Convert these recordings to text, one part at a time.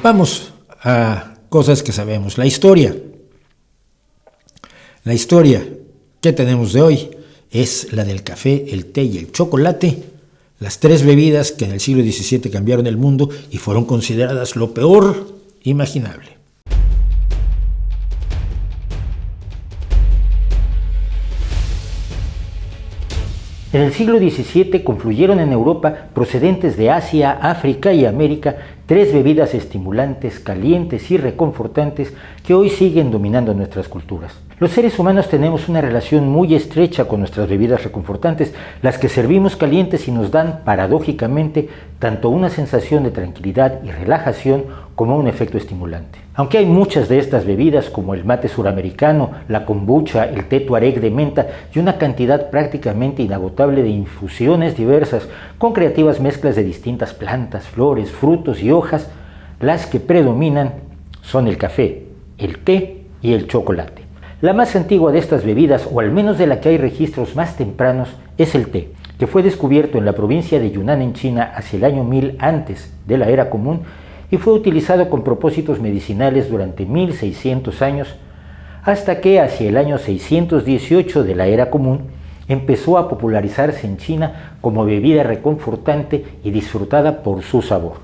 Vamos a cosas que sabemos. La historia. La historia que tenemos de hoy es la del café, el té y el chocolate, las tres bebidas que en el siglo XVII cambiaron el mundo y fueron consideradas lo peor imaginable. En el siglo XVII confluyeron en Europa, procedentes de Asia, África y América, tres bebidas estimulantes, calientes y reconfortantes que hoy siguen dominando nuestras culturas. Los seres humanos tenemos una relación muy estrecha con nuestras bebidas reconfortantes, las que servimos calientes y nos dan, paradójicamente, tanto una sensación de tranquilidad y relajación como un efecto estimulante. Aunque hay muchas de estas bebidas, como el mate suramericano, la kombucha, el té tuareg de menta y una cantidad prácticamente inagotable de infusiones diversas, con creativas mezclas de distintas plantas, flores, frutos y hojas, las que predominan son el café, el té y el chocolate. La más antigua de estas bebidas, o al menos de la que hay registros más tempranos, es el té, que fue descubierto en la provincia de Yunnan en China hacia el año 1000 antes de la era común y fue utilizado con propósitos medicinales durante 1600 años, hasta que hacia el año 618 de la era común empezó a popularizarse en China como bebida reconfortante y disfrutada por su sabor.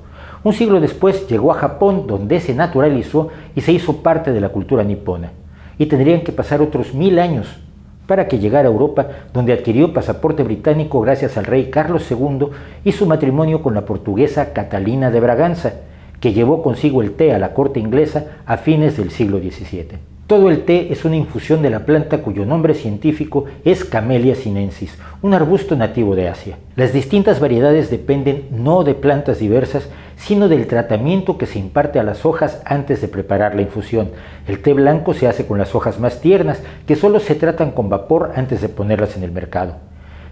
Un siglo después llegó a Japón, donde se naturalizó y se hizo parte de la cultura nipona. Y tendrían que pasar otros 1000 años para que llegara a Europa, donde adquirió pasaporte británico gracias al rey Carlos II y su matrimonio con la portuguesa Catalina de Braganza, que llevó consigo el té a la corte inglesa a fines del siglo XVII. Todo el té es una infusión de la planta cuyo nombre científico es Camellia sinensis, un arbusto nativo de Asia. Las distintas variedades dependen no de plantas diversas, sino del tratamiento que se imparte a las hojas antes de preparar la infusión. El té blanco se hace con las hojas más tiernas, que solo se tratan con vapor antes de ponerlas en el mercado.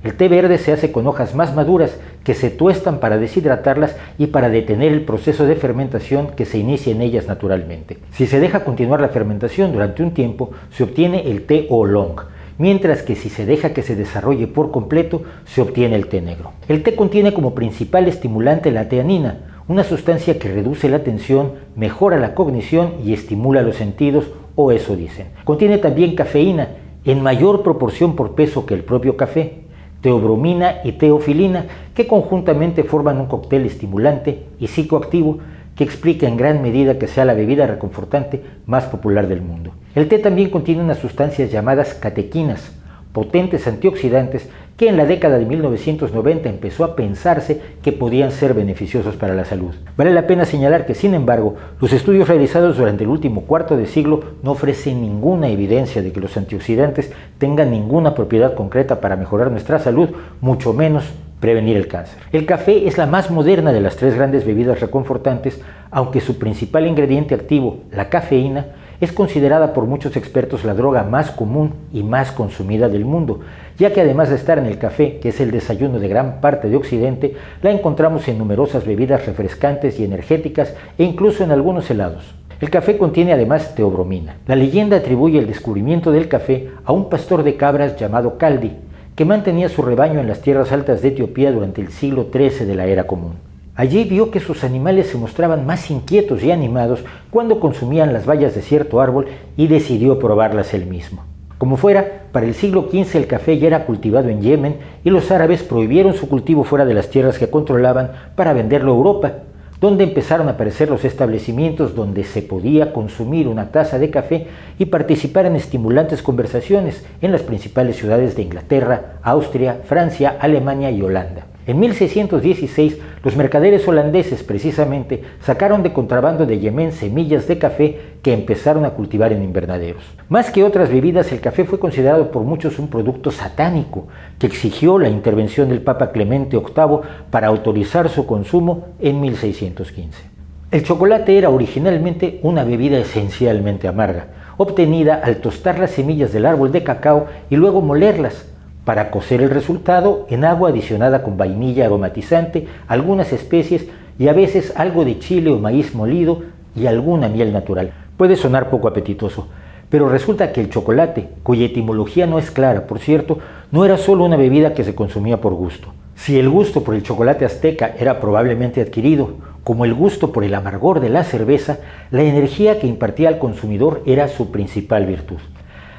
El té verde se hace con hojas más maduras, que se tuestan para deshidratarlas y para detener el proceso de fermentación que se inicia en ellas naturalmente. Si se deja continuar la fermentación durante un tiempo, se obtiene el té oolong, mientras que si se deja que se desarrolle por completo, se obtiene el té negro. El té contiene como principal estimulante la teanina, una sustancia que reduce la tensión, mejora la cognición y estimula los sentidos, o eso dicen. Contiene también cafeína, en mayor proporción por peso que el propio café, teobromina y teofilina, que conjuntamente forman un cóctel estimulante y psicoactivo que explica en gran medida que sea la bebida reconfortante más popular del mundo. El té también contiene unas sustancias llamadas catequinas, potentes antioxidantes que en la década de 1990 empezó a pensarse que podían ser beneficiosos para la salud. Vale la pena señalar que, sin embargo, los estudios realizados durante el último cuarto de siglo no ofrecen ninguna evidencia de que los antioxidantes tengan ninguna propiedad concreta para mejorar nuestra salud, mucho menos prevenir el cáncer. El café es la más moderna de las tres grandes bebidas reconfortantes, aunque su principal ingrediente activo, la cafeína, es considerada por muchos expertos la droga más común y más consumida del mundo, ya que además de estar en el café, que es el desayuno de gran parte de Occidente, la encontramos en numerosas bebidas refrescantes y energéticas e incluso en algunos helados. El café contiene además teobromina. La leyenda atribuye el descubrimiento del café a un pastor de cabras llamado Caldi, que mantenía su rebaño en las tierras altas de Etiopía durante el siglo XIII de la era común. Allí vio que sus animales se mostraban más inquietos y animados cuando consumían las bayas de cierto árbol y decidió probarlas él mismo. Como fuera, para el siglo XV el café ya era cultivado en Yemen y los árabes prohibieron su cultivo fuera de las tierras que controlaban para venderlo a Europa, donde empezaron a aparecer los establecimientos donde se podía consumir una taza de café y participar en estimulantes conversaciones en las principales ciudades de Inglaterra, Austria, Francia, Alemania y Holanda. En 1616, los mercaderes holandeses precisamente sacaron de contrabando de Yemen semillas de café que empezaron a cultivar en invernaderos. Más que otras bebidas, el café fue considerado por muchos un producto satánico que exigió la intervención del Papa Clemente VIII para autorizar su consumo en 1615. El chocolate era originalmente una bebida esencialmente amarga, obtenida al tostar las semillas del árbol de cacao y luego molerlas, para cocer el resultado en agua adicionada con vainilla aromatizante, algunas especies y a veces algo de chile o maíz molido y alguna miel natural. Puede sonar poco apetitoso, pero resulta que el chocolate, cuya etimología no es clara, por cierto, no era solo una bebida que se consumía por gusto. Si el gusto por el chocolate azteca era probablemente adquirido, Como el gusto por el amargor de la cerveza, la energía que impartía al consumidor era su principal virtud.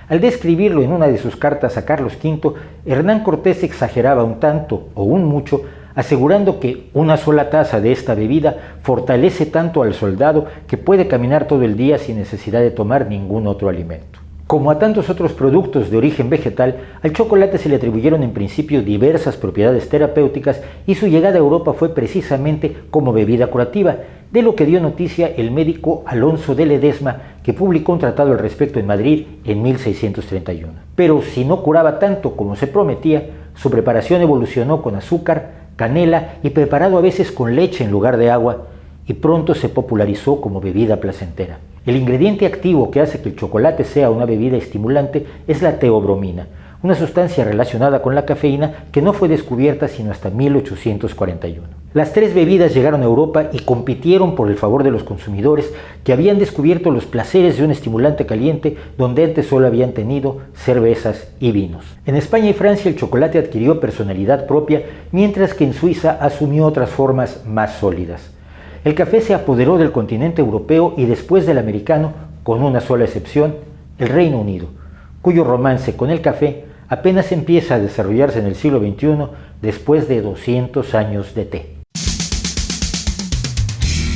Al describirlo en una de sus cartas a Carlos V, Hernán Cortés exageraba un tanto o un mucho, asegurando que una sola taza de esta bebida fortalece tanto al soldado que puede caminar todo el día sin necesidad de tomar ningún otro alimento. Como a tantos otros productos de origen vegetal, al chocolate se le atribuyeron en principio diversas propiedades terapéuticas y su llegada a Europa fue precisamente como bebida curativa, de lo que dio noticia el médico Alonso de Ledesma, que publicó un tratado al respecto en Madrid en 1631. Pero si no curaba tanto como se prometía, su preparación evolucionó con azúcar, canela y preparado a veces con leche en lugar de agua, y pronto se popularizó como bebida placentera. El ingrediente activo que hace que el chocolate sea una bebida estimulante es la teobromina, una sustancia relacionada con la cafeína que no fue descubierta sino hasta 1841. Las tres bebidas llegaron a Europa y compitieron por el favor de los consumidores que habían descubierto los placeres de un estimulante caliente donde antes solo habían tenido cervezas y vinos. En España y Francia el chocolate adquirió personalidad propia, mientras que en Suiza asumió otras formas más sólidas. El café se apoderó del continente europeo y después del americano, con una sola excepción, el Reino Unido, cuyo romance con el café apenas empieza a desarrollarse en el siglo XXI después de 200 años de té.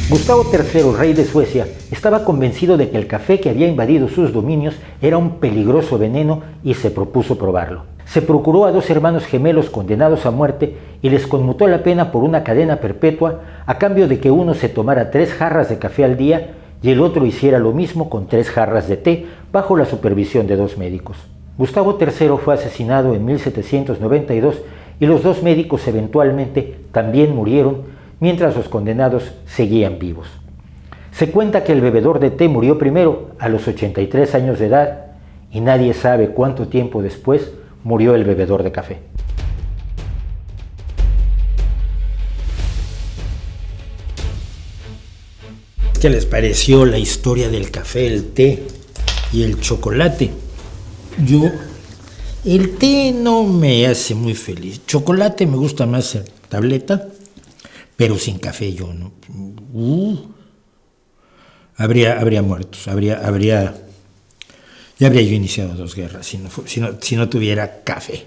Gustavo III, rey de Suecia, estaba convencido de que el café que había invadido sus dominios era un peligroso veneno y se propuso probarlo. Se procuró a dos hermanos gemelos condenados a muerte y les conmutó la pena por una cadena perpetua a cambio de que uno se tomara 3 jarras de café al día y el otro hiciera lo mismo con 3 jarras de té bajo la supervisión de 2 médicos. Gustavo III fue asesinado en 1792 y los 2 médicos eventualmente también murieron, mientras los condenados seguían vivos. Se cuenta que el bebedor de té murió primero, a los 83 años de edad, y nadie sabe cuánto tiempo después murió el bebedor de café. ¿Qué les pareció la historia del café, el té y el chocolate? El té no me hace muy feliz. Chocolate me gusta más en tableta, pero sin café yo no. Habría muertos, ya habría yo iniciado 2 guerras si no tuviera café.